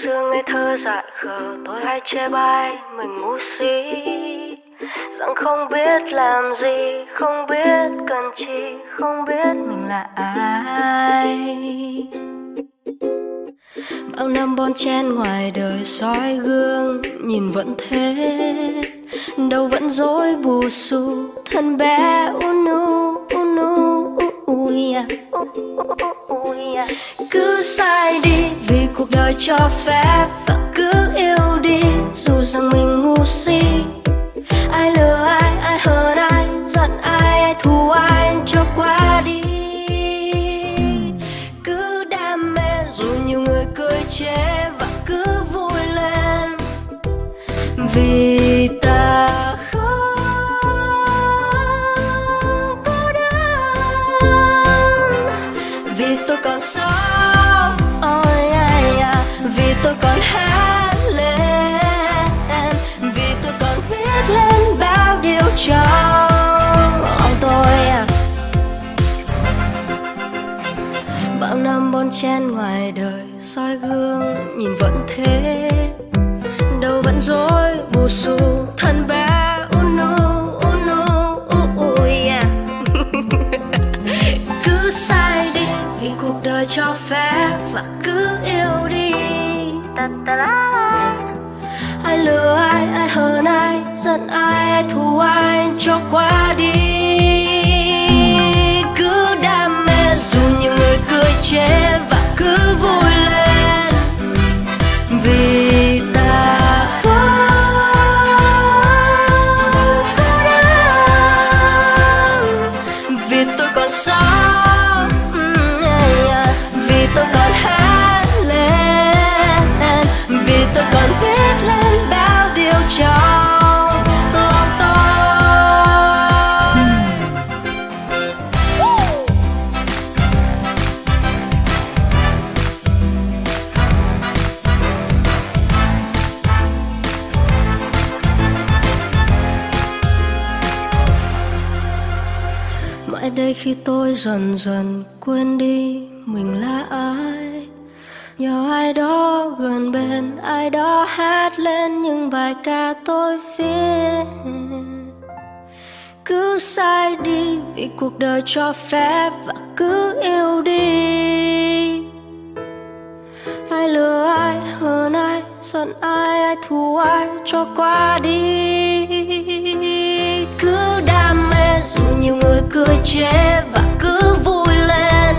xưa ngây thơ dại khờ tôi hay chê bai mình ngu si, rằng không biết làm gì, không biết cần chi, không biết mình là ai. Bao năm bon chen ngoài đời soi gương nhìn vẫn thế, đâu vẫn dối bù xù thân bé unu cứ sai đi vì cuộc đời cho phép, và cứ yêu đi dù rằng mình ngu si. Ai lừa ai hơn ai, giận ai thù ai cho qua đi. Cứ đam mê dù nhiều người cười chê, và cứ vui lên vì ta không cô đơn. Vì tôi còn sống, vì tôi còn hát lên, vì tôi còn viết lên bao điều trong lòng tôi. Bao năm bon chen ngoài đời soi gương nhìn vẫn thế, đâu vẫn dối bù xù thân bé cứ sai đi vì cuộc đời cho phép, và cứ yêu đi. Ai lừa ai hơn ai, giận ai thù ai cho qua đi. Cứ đam mê dù nhiều người cười chê, và cứ vui lên vì ta không cô đơn. Vì tôi còn sống, vì tôi còn hát lên, vì tôi còn viết lên bao điều trong lòng tôi. Mãi đây khi tôi dần dần quên đi mình là ai, nhờ ai đó gần bên, ai đó hát lên những bài ca tôi viết. Cứ sai đi vì cuộc đời cho phép, và cứ yêu đi. Ai lừa ai hơn ai, giận ai thù ai cho qua đi. Cứ đam mê dù nhiều người cười chê, và cứ vui lên